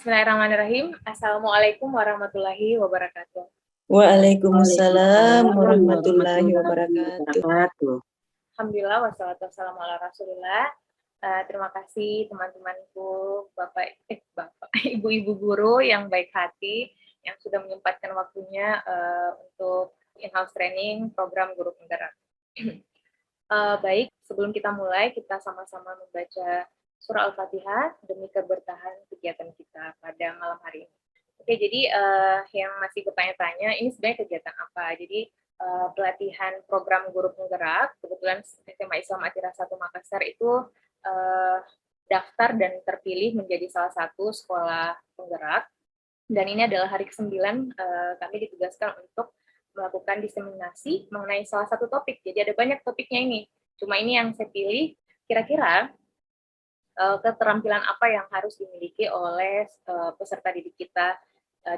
Bismillahirrahmanirrahim. Assalamualaikum warahmatullahi wabarakatuh. Waalaikumsalam warahmatullahi wabarakatuh. Alhamdulillah, wassalatu wassalamu ala rasulillah. Terima kasih teman-temanku, ibu-ibu guru yang baik hati, yang sudah menyempatkan waktunya untuk in-house training program guru penggerak. Baik, sebelum kita mulai, kita sama-sama membaca surah Al-Fatihah demi keberkahan kegiatan kita pada malam hari ini. Oke, jadi yang masih bertanya-tanya, ini sebenarnya kegiatan apa? Jadi pelatihan program guru penggerak, kebetulan SMA Islam Atira 1 Makassar itu daftar dan terpilih menjadi salah satu sekolah penggerak. Dan ini adalah hari ke-9 kami ditugaskan untuk melakukan diseminasi mengenai salah satu topik. Jadi ada banyak topiknya ini. Cuma ini yang saya pilih, kira-kira keterampilan apa yang harus dimiliki oleh peserta didik kita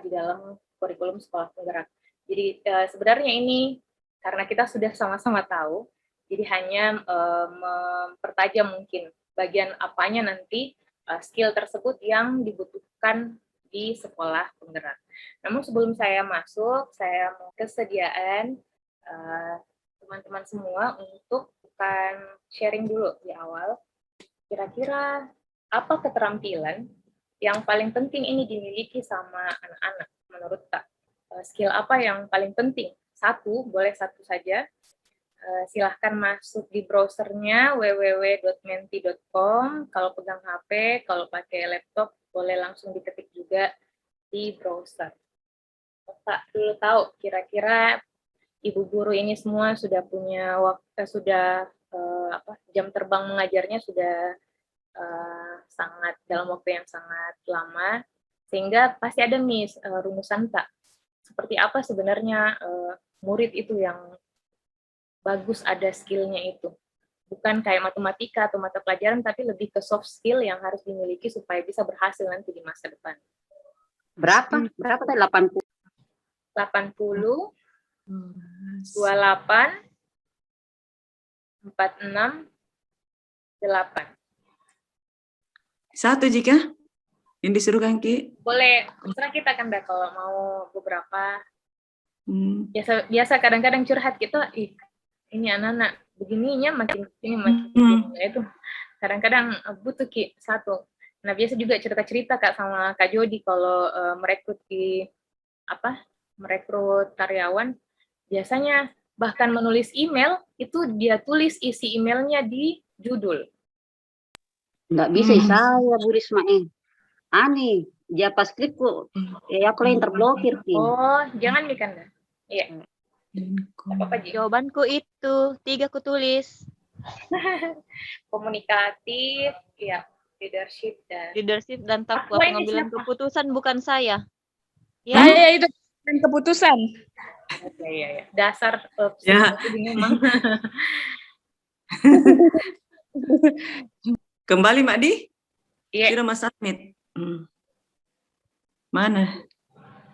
di dalam kurikulum sekolah penggerak. Jadi sebenarnya ini karena kita sudah sama-sama tahu, jadi hanya mempertajam mungkin bagian apanya nanti skill tersebut yang dibutuhkan di sekolah penggerak. Namun sebelum saya masuk, saya mau kesediaan teman-teman semua untuk sharing dulu di awal. Kira-kira apa keterampilan yang paling penting ini dimiliki sama anak-anak menurut Kak? Skill apa yang paling penting? Satu, boleh satu saja. Silahkan masuk di browsernya www.menti.com. Kalau pegang HP, kalau pakai laptop, boleh langsung diketik juga di browser. Kak dulu tahu kira-kira ibu guru ini semua sudah punya jam terbang mengajarnya sudah sangat dalam waktu yang sangat lama, sehingga pasti ada rumusan tak seperti apa sebenarnya murid itu yang bagus ada skillnya itu, bukan kayak matematika atau mata pelajaran, tapi lebih ke soft skill yang harus dimiliki supaya bisa berhasil nanti di masa depan. Berapa tadi? 80 28 46 8. Satu jika yang disuruhkan Ki. Boleh, terserah kita kan kalau mau beberapa. Biasa kadang-kadang curhat kita, ini anak-anak begininya makin itu. Kadang-kadang butuh Ki satu. Nah, biasa juga cerita-cerita Kak sama Kak Jody kalau merekrut karyawan, biasanya bahkan menulis email itu dia tulis isi emailnya di judul. Nggak bisa saya Bu Risma Ani JavaScript kok aku yang terblokir Ki. Oh, jangan Mikanda. Iya. Apa jawabanku itu 3 ku tulis. Komunikatif, ya, leadership dan takwa. Pengambilan keputusan bukan saya. Ya, itu keputusan. Iya. Dasar ini memang. Kembali Mak Di? Iya. Sudah Mas submit. Mana?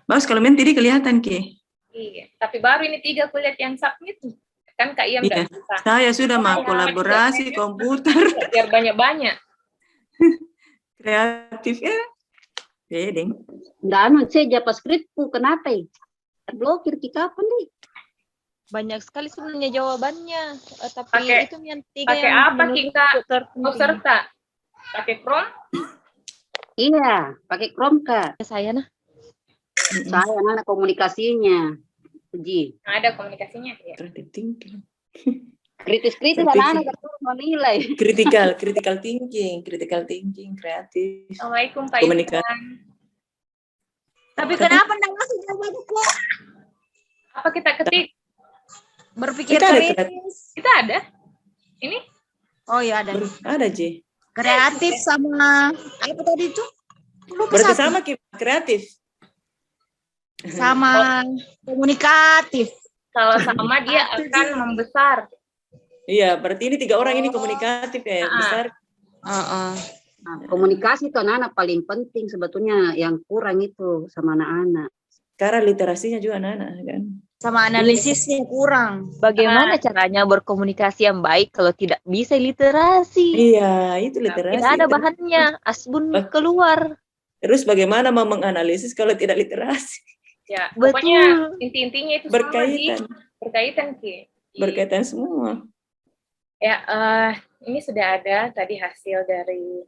Bagus kalau tadi kelihatan Ki. Iya, tapi baru ini 3 kuliah yang submit. Kan Kak Iam nggak bisa. Saya sudah mau kolaborasi komputer. Biar banyak-banyak. Kreatif ya. Bedeng. Nggak saya JavaScriptku kenapa terblokir Ki kapan nih? Banyak sekali sebenarnya jawabannya, tapi itu yang 3 pakai yang apa kita peserta? Pakai Chrome? Iya, pakai Chrome Kak. Saya Saya anak komunikasinya. Uji. Ada komunikasinya ya. Kritis anak-anak mau nilai. Critical thinking, kreatif. Assalamualaikum Pak Komunikasi. Tapi kenapa enggak ngasih jawabannya kok? Apa kita ketik? Berpikir kritis. Kita ada? Ini? Oh iya ada. Ada Ji. Kreatif sama apa tadi itu? Berarti sama kreatif. Sama komunikatif. Kalau sama dia akan membesar. Iya, berarti ini 3 orang ini komunikatif ya, besar. Nah, komunikasi itu anak-anak paling penting sebetulnya, yang kurang itu sama anak-anak. Karena literasinya juga anak-anak kan. Sama analisisnya kurang. Bagaimana caranya berkomunikasi yang baik kalau tidak bisa literasi? Iya, itu literasi. Tidak ada bahannya, asbun keluar. Terus bagaimana mau menganalisis kalau tidak literasi? Ya, Betul. pokoknya inti-intinya itu Berkaitan. berkaitan Ki. Berkaitan semua. Ya, ini sudah ada tadi hasil dari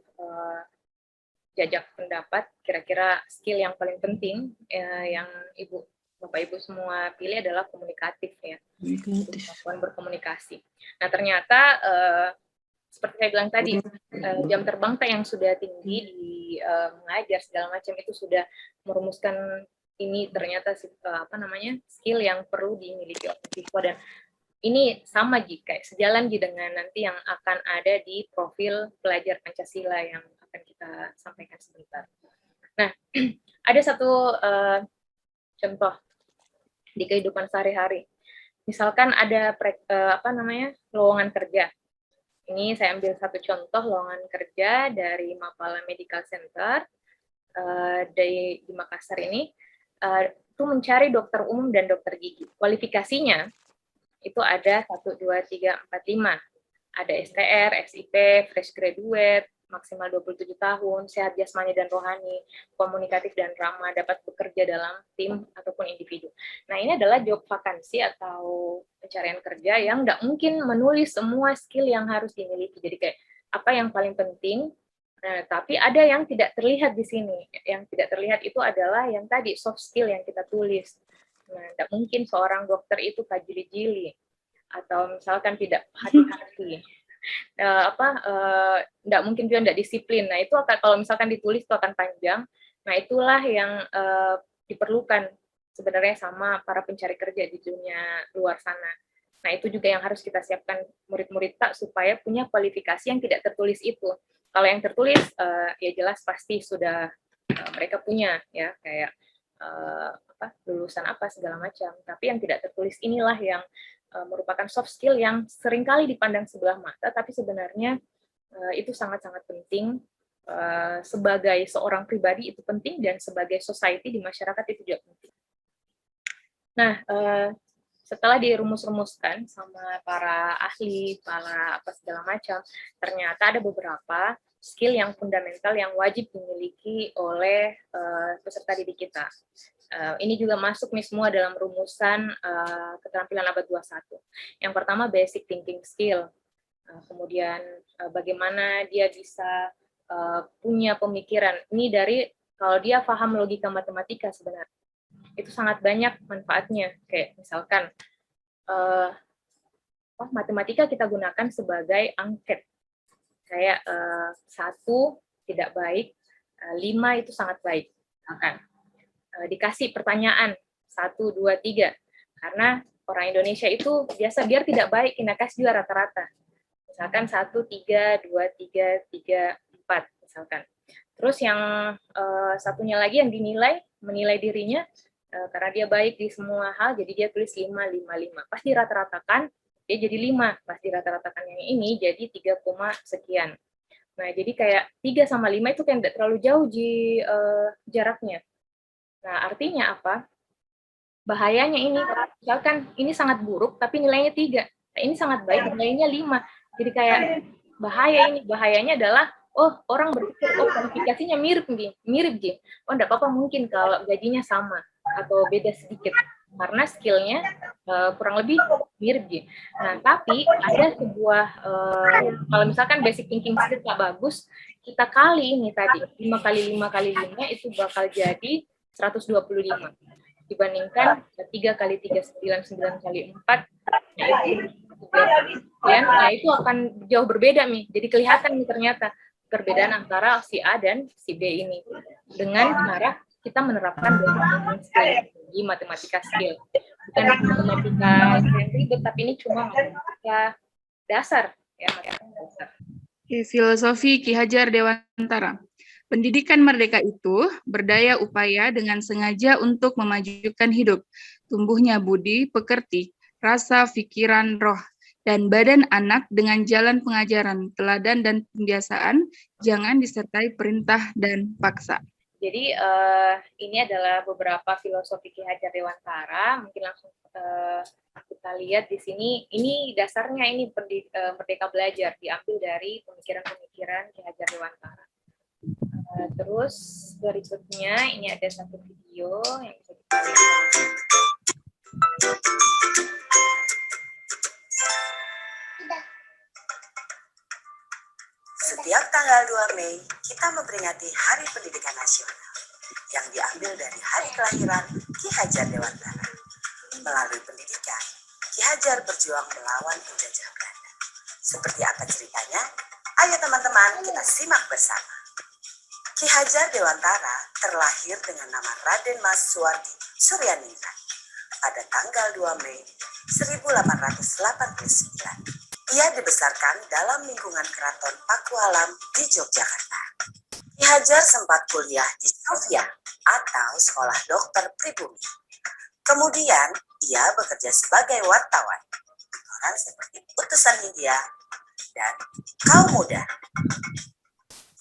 jajak pendapat. Kira-kira skill yang paling penting yang Bapak Ibu semua pilih adalah komunikatif ya. Kemampuan berkomunikasi. Nah, ternyata seperti saya bilang tadi, jam terbang yang sudah tinggi di mengajar segala macam itu sudah merumuskan ini ternyata skill yang perlu dimiliki oleh siswa, dan ini sama kayak sejalan dengan nanti yang akan ada di profil pelajar Pancasila yang akan kita sampaikan sebentar. Nah, ada satu contoh di kehidupan sehari-hari. Misalkan ada lowongan kerja. Ini saya ambil satu contoh lowongan kerja dari Mapala Medical Center di Makassar ini. Itu mencari dokter umum dan dokter gigi. Kualifikasinya itu ada 1, 2, 3, 4, 5. Ada STR, SIP, fresh graduate, maksimal 27 tahun, sehat jasmani dan rohani, komunikatif dan ramah, dapat bekerja dalam tim ataupun individu. Nah, ini adalah job vakansi atau pencarian kerja yang nggak mungkin menulis semua skill yang harus dimiliki. Jadi kayak apa yang paling penting, tapi ada yang tidak terlihat di sini. Yang tidak terlihat itu adalah yang tadi, soft skill yang kita tulis. Nah, nggak mungkin seorang dokter itu kajili-jili, atau misalkan tidak hati-hati. Nggak mungkin juga nggak disiplin. Nah, itu akan, kalau misalkan ditulis itu akan panjang. Nah, itulah yang diperlukan sebenarnya sama para pencari kerja di dunia luar sana. Nah, itu juga yang harus kita siapkan murid-murid supaya punya kualifikasi yang tidak tertulis itu. Kalau yang tertulis, ya jelas pasti sudah mereka punya ya kayak lulusan apa segala macam. Tapi yang tidak tertulis inilah yang merupakan soft skill yang seringkali dipandang sebelah mata, tapi sebenarnya itu sangat-sangat penting. Sebagai seorang pribadi itu penting, dan sebagai society di masyarakat itu juga penting. Nah, setelah dirumus-rumuskan sama para ahli, para segala macam, ternyata ada beberapa skill yang fundamental yang wajib dimiliki oleh peserta didik kita. Ini juga masuk nih semua dalam rumusan keterampilan abad 21. Yang pertama basic thinking skill. Kemudian bagaimana dia bisa punya pemikiran. Ini dari kalau dia paham logika matematika sebenarnya. Itu sangat banyak manfaatnya. Kayak misalkan matematika kita gunakan sebagai angket. Kayak 1 tidak baik, 5 itu sangat baik. Misalkan dikasih pertanyaan 1, 2, 3, karena orang Indonesia itu biasa biar tidak baik kita kasih juga rata-rata, misalkan 1, 3, 2, 3, 3, 4 misalkan. Terus yang satunya lagi yang menilai dirinya karena dia baik di semua hal, jadi dia tulis 5, 5, 5. Pas dirata-ratakan dia jadi 5, pas dirata-ratakan yang ini jadi 3, sekian. Nah, jadi kayak 3 sama 5 itu kan tidak terlalu jauh di jaraknya. Nah, artinya apa? Bahayanya ini, misalkan ini sangat buruk, tapi nilainya 3. Nah, ini sangat baik, nilainya 5. Jadi kayak bahaya ini. Bahayanya adalah, orang berpikir, kualifikasinya mirip. Oh, enggak apa-apa mungkin kalau gajinya sama, atau beda sedikit. Karena skillnya kurang lebih mirip. Nah, tapi ada sebuah, kalau misalkan basic thinking skill nggak bagus, kita kali ini tadi, 5 kali 5 kali 5 itu bakal jadi 125 dibandingkan 3 kali 3 9 kali 4 nah itu akan jauh berbeda nih. Jadi kelihatan nih ternyata perbedaan antara si A dan si B ini dengan cara kita menerapkan di matematika skill. Bukan matematika yang ribet, tapi ini cuma matematika dasar ya, matematika dasar. Filosofi Ki Hajar Dewantara. Pendidikan merdeka itu berdaya upaya dengan sengaja untuk memajukan hidup, tumbuhnya budi, pekerti, rasa, pikiran, roh, dan badan anak dengan jalan pengajaran, teladan, dan pembiasaan, jangan disertai perintah dan paksa. Jadi ini adalah beberapa filosofi Ki Hajar Dewantara. Mungkin langsung kita lihat di sini. Ini dasarnya ini Merdeka Belajar, diambil dari pemikiran-pemikiran Ki Hajar Dewantara. Terus berikutnya ini ada satu video yang bisa kita lihat. Setiap tanggal 2 Mei, kita memperingati Hari Pendidikan Nasional yang diambil dari hari kelahiran Ki Hajar Dewantara. Melalui pendidikan, Ki Hajar berjuang melawan penjajah Belanda. Seperti apa ceritanya? Ayo teman-teman, kita simak bersama. Ki Hajar Dewantara terlahir dengan nama Raden Mas Suwardi Suryaningrat pada tanggal 2 Mei 1889. Ia dibesarkan dalam lingkungan keraton Pakualam di Yogyakarta. Ki Hajar sempat kuliah di Sofia atau Sekolah Dokter Pribumi. Kemudian, ia bekerja sebagai wartawan, orang seperti Utusan Hindia dan Kaum Muda.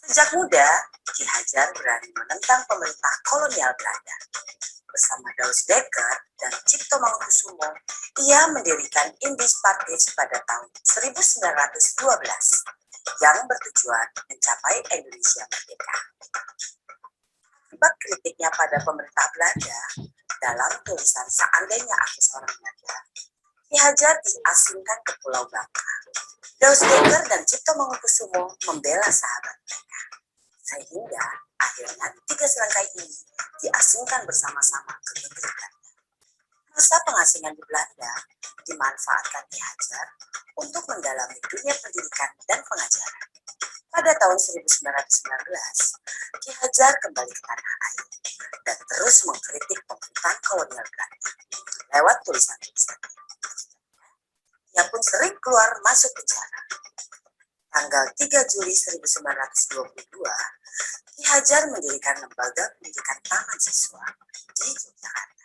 Sejak muda, Ki Hajar berani menentang pemerintah kolonial Belanda. Bersama Daus Dekker dan Cipto Mangunkusumo, ia mendirikan Indis Partis pada tahun 1912 yang bertujuan mencapai Indonesia merdeka. Akibat kritiknya pada pemerintah Belanda, dalam tulisan Seandainya Aku Seorang Belanda, Ki Hajar diasingkan ke Pulau Bangka. Daus Dekker dan Cipto Mangunkusumo membela sahabat mereka. Sehingga akhirnya 3 serangkai ini diasingkan bersama-sama ke negeri Belanda. Masa pengasingan di Belanda dimanfaatkan Ki Hajar untuk mendalami dunia pendidikan dan pengajaran. Pada tahun 1919, Ki Hajar kembali ke tanah air dan terus mengkritik pemerintahan kolonial Belanda lewat tulisan-tulisannya. Ia pun sering keluar masuk penjara. Tanggal 3 Juli 1922, Ki Hajar mendirikan lembaga pendidikan taman siswa di Yogyakarta.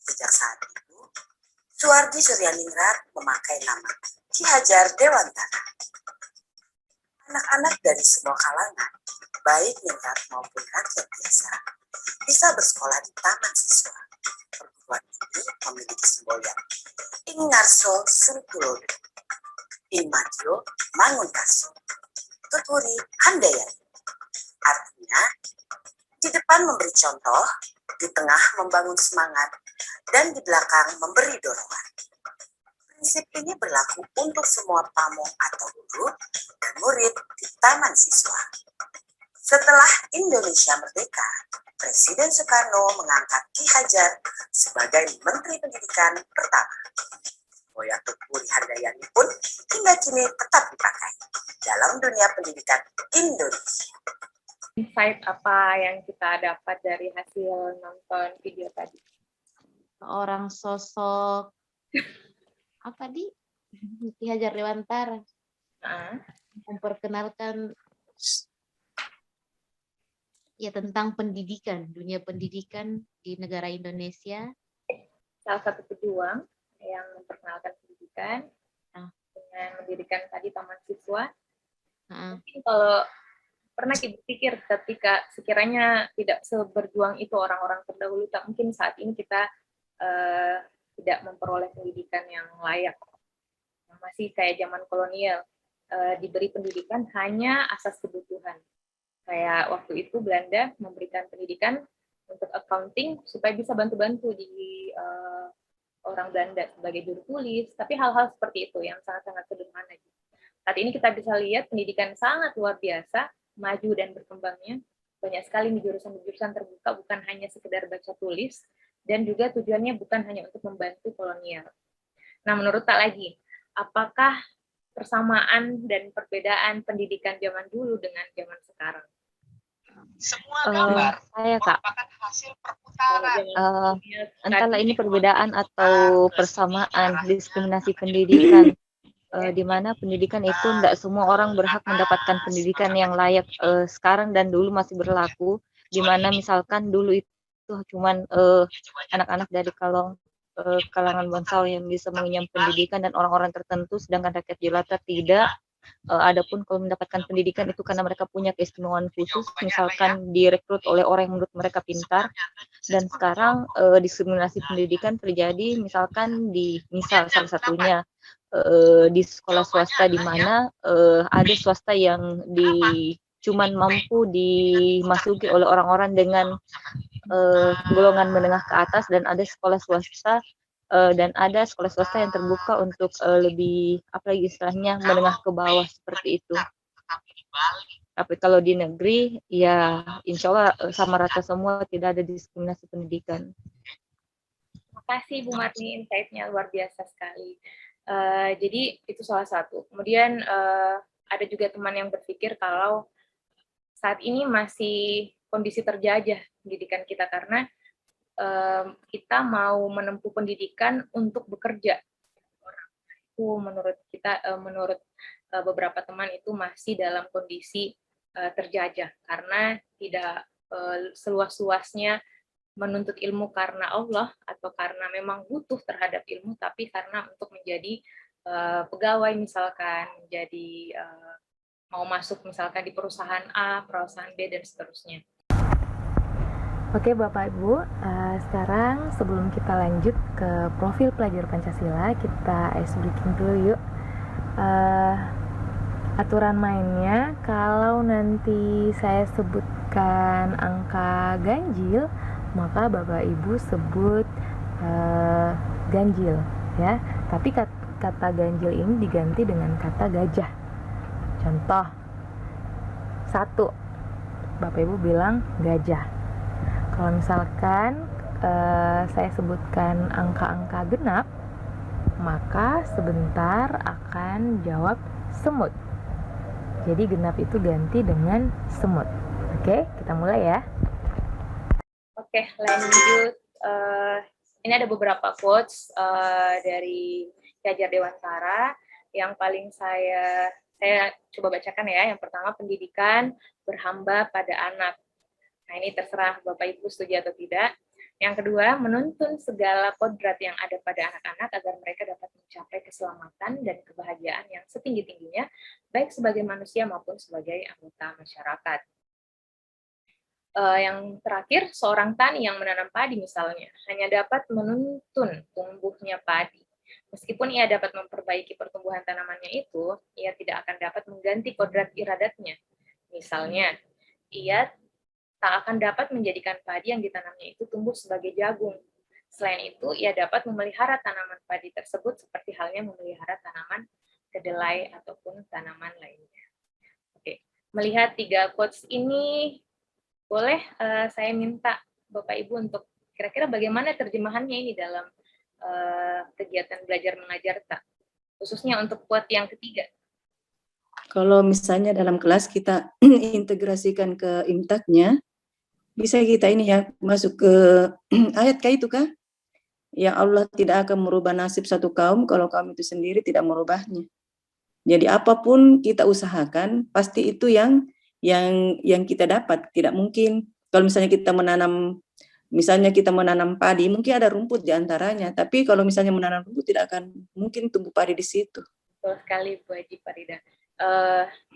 Sejak saat itu, Suwardi Suryaningrat memakai nama Ki Hajar Dewantara. Anak-anak dari semua kalangan, baik ningrat maupun rakyat biasa, bisa bersekolah di taman siswa. Perguruan ini memiliki simbol yang Ing Ngarso Sengkulodo, Ing Madyo Mangunkaso, Tuturi Handayani. Artinya, di depan memberi contoh, di tengah membangun semangat, dan di belakang memberi dorongan. Prinsip ini berlaku untuk semua pamong atau guru dan murid di taman siswa. Setelah Indonesia merdeka, Presiden Soekarno mengangkat Ki Hajar sebagai Menteri Pendidikan pertama. Boya Tuturi Handayani pun hingga kini tetap dipakai dalam dunia pendidikan Indonesia. Insight apa yang kita dapat dari hasil nonton video tadi? Seorang sosok apa di Ki Hajar Dewantara memperkenalkan ya tentang pendidikan, dunia pendidikan di negara Indonesia. Salah satu pejuang yang memperkenalkan pendidikan dengan mendirikan tadi taman siswa. Mungkin kalau pernah berpikir ketika sekiranya tidak seberjuang itu orang-orang terdahulu, tak mungkin saat ini kita tidak memperoleh pendidikan yang layak. Masih kayak zaman kolonial, diberi pendidikan hanya asas kebutuhan. Kayak waktu itu Belanda memberikan pendidikan untuk accounting supaya bisa bantu-bantu di orang Belanda sebagai juru tulis, tapi hal-hal seperti itu yang sangat-sangat sederhana. Saat ini kita bisa lihat pendidikan sangat luar biasa, maju dan berkembangnya. Banyak sekali jurusan-jurusan terbuka, bukan hanya sekedar baca tulis, dan juga tujuannya bukan hanya untuk membantu kolonial. Nah, menurut Tak lagi, apakah persamaan dan perbedaan pendidikan zaman dulu dengan zaman sekarang? Semua gambar Saya Kak, merupakan hasil perputaran. entahlah ini perbedaan atau persamaan diskriminasi pendidikan, di mana pendidikan itu tidak semua orang berhak mendapatkan pendidikan yang layak. Sekarang dan dulu masih berlaku, di mana misalkan dulu itu cuman anak-anak dari kalangan bangsawan yang bisa mengenyam pendidikan dan orang-orang tertentu, sedangkan rakyat jelata tidak. Adapun kalau mendapatkan pendidikan itu karena mereka punya keistimewaan khusus, misalkan direkrut oleh orang yang menurut mereka pintar. Dan sekarang diskriminasi pendidikan terjadi misalkan misal salah satunya di sekolah swasta, di mana ada swasta yang cuman mampu dimasuki oleh orang-orang dengan golongan menengah ke atas, dan ada sekolah swasta yang terbuka untuk lebih apalagi istilahnya menengah ke bawah seperti itu. Tapi kalau di negeri ya insya Allah sama rata semua, tidak ada diskriminasi pendidikan. Terima kasih Bu Marni, insight-nya luar biasa sekali. Jadi itu salah satu. Kemudian ada juga teman yang berpikir kalau saat ini masih kondisi terjajah pendidikan kita karena kita mau menempuh pendidikan untuk bekerja. Itu menurut kita, menurut beberapa teman itu masih dalam kondisi terjajah karena tidak seluas-luasnya menuntut ilmu karena Allah atau karena memang butuh terhadap ilmu, tapi karena untuk menjadi pegawai misalkan, menjadi mau masuk misalkan di perusahaan A, perusahaan B, dan seterusnya. Oke Bapak Ibu, sekarang sebelum kita lanjut ke profil pelajar Pancasila, kita ice breaking dulu yuk. Aturan mainnya, kalau nanti saya sebutkan angka ganjil, maka Bapak Ibu sebut ganjil ya. Tapi kata ganjil ini diganti dengan kata gajah. Contoh 1, Bapak Ibu bilang gajah. Kalau misalkan saya sebutkan angka-angka genap, maka sebentar akan jawab semut. Jadi genap itu ganti dengan semut. Oke, kita mulai ya. Oke, lanjut. Ini ada beberapa quotes dari Ki Hajar Dewantara. Yang paling saya coba bacakan ya. Yang pertama, pendidikan berhamba pada anak. Nah, ini terserah Bapak Ibu setuju atau tidak. Yang kedua, menuntun segala kodrat yang ada pada anak-anak agar mereka dapat mencapai keselamatan dan kebahagiaan yang setinggi-tingginya, baik sebagai manusia maupun sebagai anggota masyarakat. Yang terakhir, seorang tani yang menanam padi misalnya, hanya dapat menuntun tumbuhnya padi. Meskipun ia dapat memperbaiki pertumbuhan tanamannya itu, ia tidak akan dapat mengganti kodrat iradatnya. Misalnya, ia tak akan dapat menjadikan padi yang ditanamnya itu tumbuh sebagai jagung. Selain itu, ia dapat memelihara tanaman padi tersebut seperti halnya memelihara tanaman kedelai ataupun tanaman lainnya. Oke, melihat 3 quotes ini, boleh saya minta Bapak Ibu untuk kira-kira bagaimana terjemahannya ini dalam kegiatan belajar mengajar tak, khususnya untuk quote yang ketiga. Kalau misalnya dalam kelas kita integrasikan ke imtaknya, bisa kita ini ya masuk ke ayat kah itu kah? Ya Allah tidak akan merubah nasib satu kaum kalau kaum itu sendiri tidak merubahnya. Jadi apapun kita usahakan, pasti itu yang kita dapat. Tidak mungkin kalau misalnya kita menanam padi, mungkin ada rumput di antaranya. Tapi kalau misalnya menanam rumput tidak akan mungkin tumbuh padi di situ. Betul sekali Bu Haji Farida.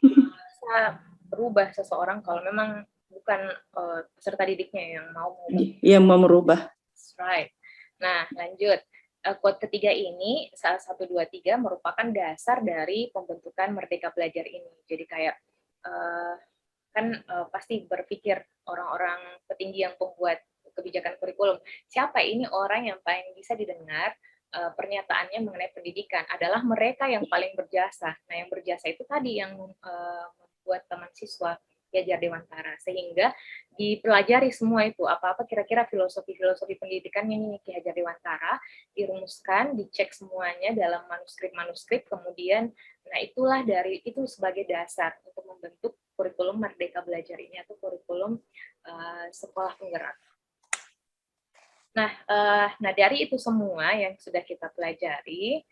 Bisa berubah seseorang kalau memang bukan peserta didiknya yang mau mengubah. Yang mau merubah. That's right. Nah, lanjut. Quote ketiga ini, 1, 2, 3 merupakan dasar dari pembentukan Merdeka Belajar ini. Jadi kayak pasti berpikir orang-orang petinggi yang pembuat kebijakan kurikulum, siapa ini orang yang paling bisa didengar pernyataannya mengenai pendidikan, adalah mereka yang paling berjasa. Nah, yang berjasa itu tadi yang membuat teman siswa Ki Hajar Dewantara, sehingga dipelajari semua itu, apa-apa kira-kira filosofi pendidikannya ini Ki Hajar Dewantara, dirumuskan, dicek semuanya dalam manuskrip-manuskrip, kemudian nah itulah dari itu sebagai dasar untuk membentuk kurikulum Merdeka Belajar ini atau kurikulum sekolah penggerak. Nah, dari itu semua yang sudah kita pelajari,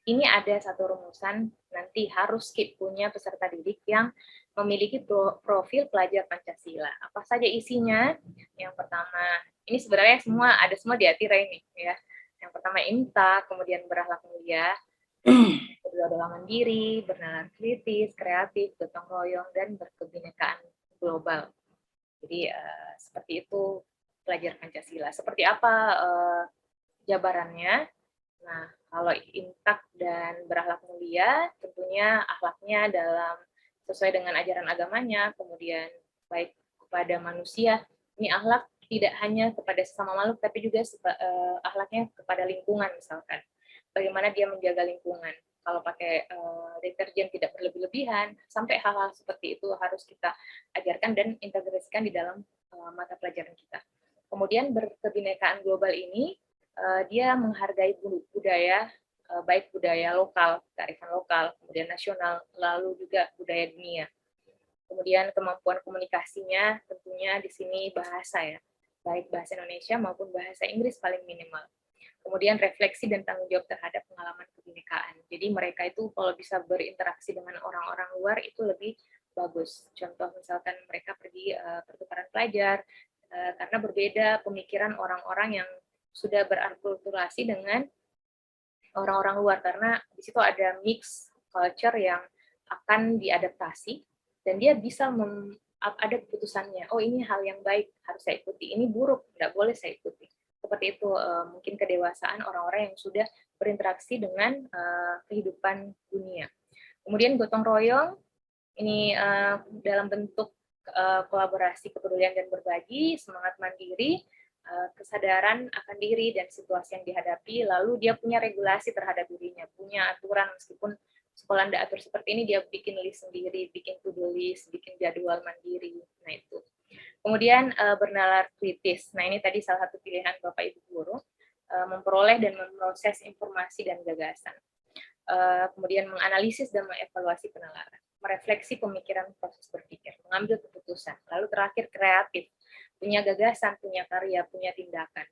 ini ada satu rumusan, nanti harus punya peserta didik yang memiliki profil pelajar Pancasila. Apa saja isinya? Yang pertama, ini sebenarnya ada semua di Atira ini, ya. Yang pertama imtak, kemudian berakhlak mulia, kedua adalah mandiri, bernalar kritis, kreatif, gotong royong, dan berkebinekaan global. Jadi seperti itu pelajar Pancasila. Seperti apa jabarannya? Nah, kalau imtak dan berakhlak mulia, tentunya akhlaknya dalam sesuai dengan ajaran agamanya, kemudian baik kepada manusia. Ini akhlak tidak hanya kepada sesama makhluk, tapi juga akhlaknya kepada lingkungan misalkan. Bagaimana dia menjaga lingkungan. Kalau pakai deterjen tidak berlebih-lebihan, sampai hal-hal seperti itu harus kita ajarkan dan integrasikan di dalam mata pelajaran kita. Kemudian berkebinekaan global ini, dia menghargai budaya, baik budaya lokal, kearifan lokal, kemudian nasional, lalu juga budaya dunia. Kemudian kemampuan komunikasinya tentunya di sini bahasa ya, baik bahasa Indonesia maupun bahasa Inggris paling minimal. Kemudian refleksi dan tanggung jawab terhadap pengalaman kebinekaan. Jadi mereka itu kalau bisa berinteraksi dengan orang-orang luar itu lebih bagus. Contoh misalkan mereka pergi pertukaran pelajar, karena berbeda pemikiran orang-orang yang sudah berakulturasi dengan orang-orang luar, karena di situ ada mix culture yang akan diadaptasi dan dia bisa ada keputusannya, oh ini hal yang baik harus saya ikuti, ini buruk nggak boleh saya ikuti. Seperti itu mungkin kedewasaan orang-orang yang sudah berinteraksi dengan kehidupan dunia. Kemudian gotong royong ini dalam bentuk kolaborasi, kepedulian dan berbagi, semangat mandiri, kesadaran akan diri dan situasi yang dihadapi, lalu dia punya regulasi terhadap dirinya, punya aturan meskipun sekolah tidak atur seperti ini, dia bikin list sendiri, bikin to-do list, bikin jadwal mandiri. Nah itu. Kemudian bernalar kritis. Nah ini tadi salah satu pilihan Bapak Ibu guru, memperoleh dan memproses informasi dan gagasan. Kemudian menganalisis dan mengevaluasi penalaran, merefleksi pemikiran proses berpikir, mengambil keputusan, lalu terakhir kreatif, punya gagasan, punya karya, punya tindakan.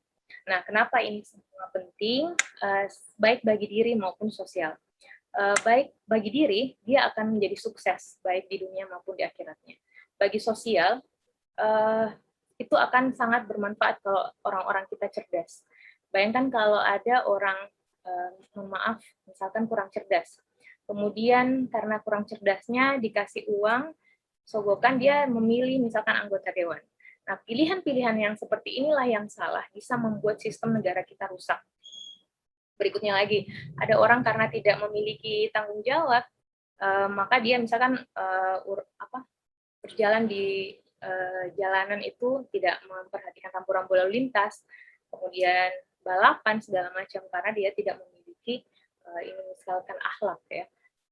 Nah, kenapa ini semua penting? Baik bagi diri maupun sosial. Baik bagi diri, dia akan menjadi sukses, baik di dunia maupun di akhiratnya. Bagi sosial, itu akan sangat bermanfaat kalau orang-orang kita cerdas. Bayangkan kalau ada orang, mohon maaf, misalkan kurang cerdas. Kemudian karena kurang cerdasnya dikasih uang, sogokan dia memilih misalkan anggota dewan. Nah, pilihan-pilihan yang seperti inilah yang salah, bisa membuat sistem negara kita rusak. Berikutnya lagi, ada orang karena tidak memiliki tanggung jawab, maka dia misalkan berjalan di jalanan itu tidak memperhatikan rambu-rambu lalu lintas, kemudian balapan segala macam karena dia tidak memiliki ini misalkan akhlak ya,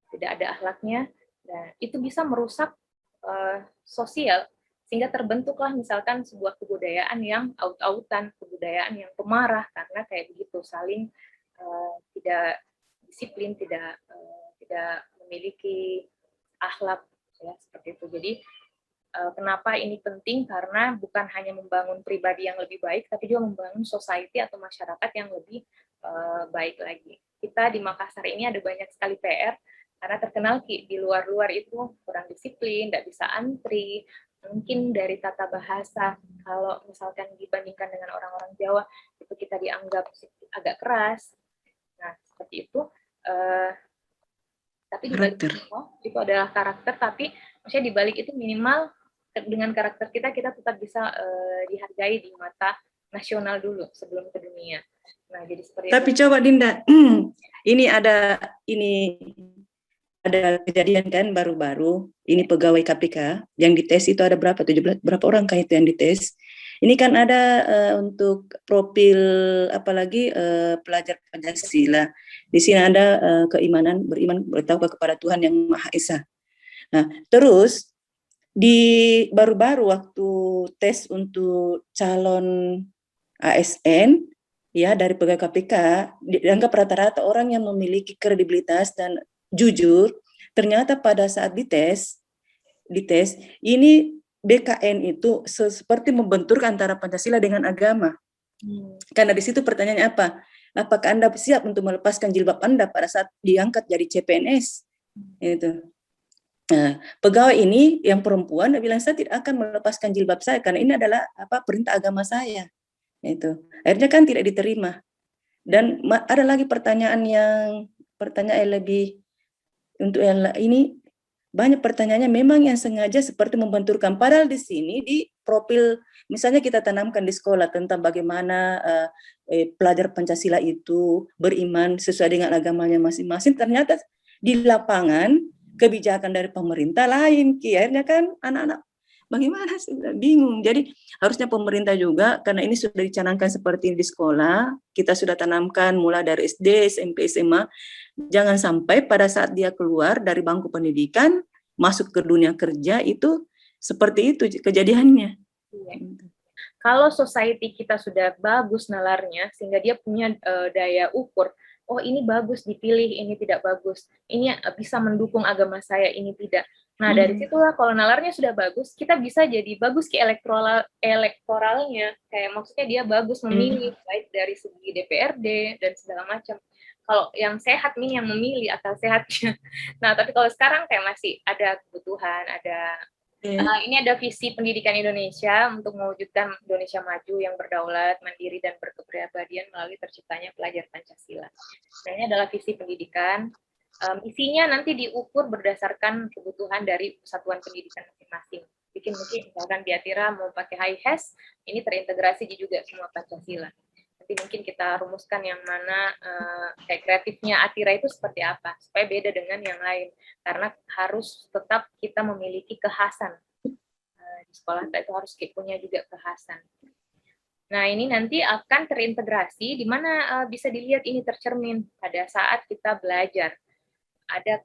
tidak ada akhlaknya, dan itu bisa merusak sosial sehingga terbentuklah misalkan sebuah kebudayaan yang aut-autan, kebudayaan yang pemarah karena kayak begitu, saling tidak disiplin, tidak memiliki akhlak ya, seperti itu. Jadi kenapa ini penting? Karena bukan hanya membangun pribadi yang lebih baik, tapi juga membangun society atau masyarakat yang lebih baik lagi. Kita di Makassar ini ada banyak sekali PR, karena terkenal di luar-luar itu kurang disiplin, tidak bisa antri, mungkin dari tata bahasa, kalau misalkan dibandingkan dengan orang-orang Jawa, itu kita dianggap agak keras. Nah, seperti itu. Tapi dibalik itu adalah karakter, tapi maksudnya dibalik itu minimal dengan karakter kita tetap bisa dihargai di mata nasional dulu sebelum ke dunia. Nah, jadi seperti tapi itu. Coba Dinda, ini ada kejadian kan baru-baru, ini pegawai KPK yang dites itu ada berapa, 17 berapa orang kah itu yang dites. Ini kan ada untuk profil apalagi pelajar Pancasila. Di sini ada beriman bertawakal kepada Tuhan yang Maha Esa. Nah, terus di baru-baru waktu tes untuk calon ASN ya dari pegawai KPK, dianggap rata-rata orang yang memiliki kredibilitas dan jujur, ternyata pada saat dites ini BKN itu seperti membenturkan antara Pancasila dengan agama. Karena di situ pertanyaannya apa? Apakah Anda siap untuk melepaskan jilbab Anda pada saat diangkat jadi CPNS? Itu. Nah, pegawai ini yang perempuan bilang saya tidak akan melepaskan jilbab saya karena ini adalah perintah agama saya. Itu. Akhirnya kan tidak diterima. Dan ada lagi pertanyaan yang lebih untuk yang ini, banyak pertanyaannya memang yang sengaja seperti membenturkan. Padahal di sini di profil misalnya kita tanamkan di sekolah tentang bagaimana pelajar Pancasila itu beriman sesuai dengan agamanya masing-masing. Ternyata di lapangan kebijakan dari pemerintah lain, akhirnya kan anak-anak bagaimana sih, bingung. Jadi harusnya pemerintah juga, karena ini sudah dicanangkan seperti di sekolah, kita sudah tanamkan mulai dari SD, SMP, SMA, jangan sampai pada saat dia keluar dari bangku pendidikan, masuk ke dunia kerja itu seperti itu kejadiannya. Iya. Kalau society kita sudah bagus nalarnya, sehingga dia punya daya ukur, oh ini bagus dipilih, ini tidak bagus, ini bisa mendukung agama saya, ini tidak. Nah, dari situlah kalau nalarnya sudah bagus, kita bisa jadi bagus ke elektoralnya. Kayak maksudnya dia bagus memilih, baik dari segi DPRD dan segala macam. Kalau yang sehat nih yang memilih akal sehatnya. Nah, tapi kalau sekarang kayak masih ada kebutuhan, ada ini ada visi pendidikan Indonesia untuk mewujudkan Indonesia maju yang berdaulat, mandiri, dan berkepribadian melalui terciptanya pelajar Pancasila. Nah, ini adalah visi pendidikan. Isinya nanti diukur berdasarkan kebutuhan dari satuan pendidikan masing-masing. Mungkin misalkan di Atira mau pakai HIHES, ini terintegrasi juga semua Pancasila. Nanti mungkin kita rumuskan yang mana kayak kreatifnya Atira itu seperti apa, supaya beda dengan yang lain. Karena harus tetap kita memiliki kekhasan. Di sekolah itu harus punya juga kekhasan. Nah, ini nanti akan terintegrasi, di mana bisa dilihat ini tercermin pada saat kita belajar. Ada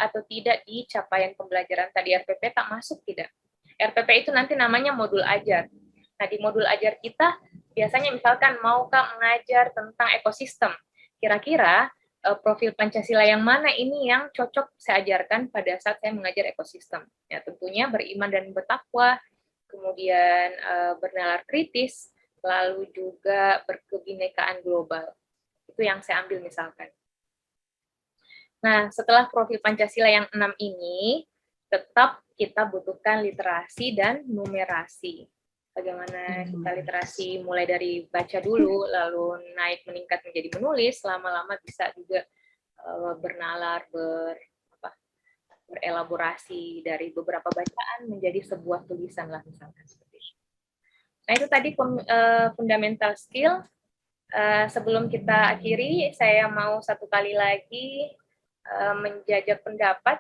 atau tidak di capaian pembelajaran tadi RPP tak masuk tidak. RPP itu nanti namanya modul ajar. Nah, di modul ajar kita biasanya misalkan maukah mengajar tentang ekosistem. Kira-kira profil Pancasila yang mana ini yang cocok saya ajarkan pada saat saya mengajar ekosistem. Ya, tentunya beriman dan bertakwa, kemudian bernalar kritis, lalu juga berkebinekaan global. Itu yang saya ambil misalkan. Nah, setelah profil Pancasila yang 6 ini, tetap kita butuhkan literasi dan numerasi. Bagaimana kita literasi mulai dari baca dulu, lalu naik meningkat menjadi menulis, lama-lama bisa juga bernalar, berelaborasi dari beberapa bacaan menjadi sebuah tulisan lah misalkan seperti itu. Nah, itu tadi fundamental skill. Sebelum kita akhiri, saya mau satu kali lagi menjajak pendapat.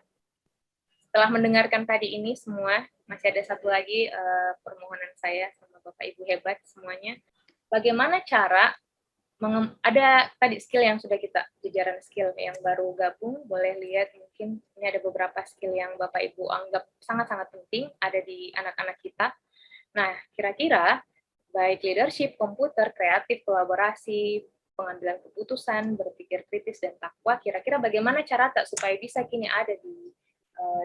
Setelah mendengarkan tadi ini semua, masih ada satu lagi permohonan saya sama Bapak Ibu hebat semuanya. Bagaimana cara ada tadi skill yang sudah kita, jajaran skill yang baru gabung, boleh lihat mungkin ini ada beberapa skill yang Bapak Ibu anggap sangat-sangat penting ada di anak-anak kita. Nah, kira-kira baik leadership, komputer, kreatif, kolaborasi, pengambilan keputusan, berpikir kritis, dan takwa, kira-kira bagaimana cara tak supaya bisa kini ada di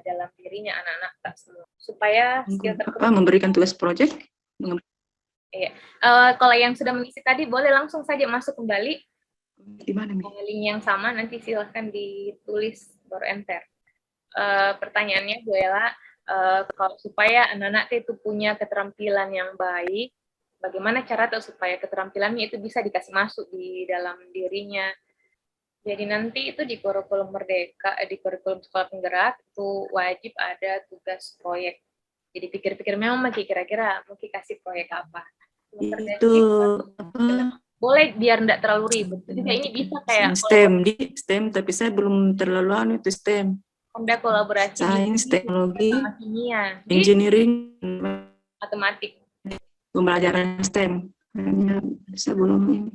dalam dirinya anak-anak tak semua, supaya skill tersebut memberikan tugas proyek. Iya. Kalau yang sudah mengisi tadi boleh langsung saja masuk kembali di mana link yang sama, nanti silahkan ditulis baru enter. Pertanyaannya Bu Ella, kalau supaya anak-anak itu punya keterampilan yang baik, bagaimana cara supaya keterampilannya itu bisa dikasih masuk di dalam dirinya. Jadi nanti itu di kurikulum Merdeka, di kurikulum sekolah penggerak itu wajib ada tugas proyek. Jadi pikir-pikir memang kira-kira mau kasih proyek apa. Itu boleh biar enggak terlalu ribet. Jadi ini bisa kayak STEM, tapi saya belum terlalu itu STEM. Ada kolaborasi sains, teknologi, kimia, engineering, matematik. Pembelajaran STEM. Saya belum ini.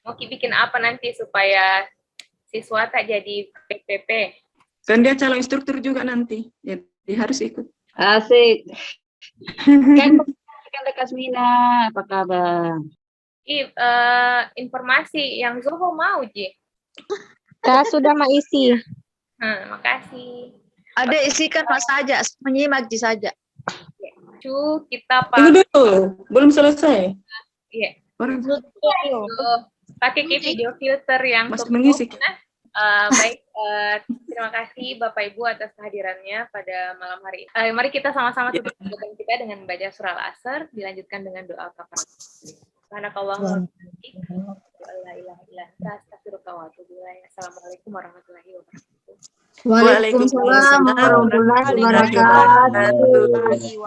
Mau bikin apa nanti supaya siswa tak jadi PPP? Kan dia calon instruktur juga nanti, jadi harus ikut. Asik. Kan Kasmina, apa kabar? Informasi yang Zoho mau, Ji. Kak sudah isi. Makasih. Ada isikan Mas saja, menyimak Ji saja. Kita Tunggu dulu, belum selesai. Iya. Pakai video filter yang masih mengisi. Baik, terima kasih Bapak Ibu atas kehadirannya pada malam hari ini. Mari kita sama-sama tutup kegiatan kita dengan membaca surah Al-Asr, dilanjutkan dengan doa kafarat. Assalamualaikum warahmatullahi wabarakatuh. Waalaikumsalam warahmatullahi wabarakatuh.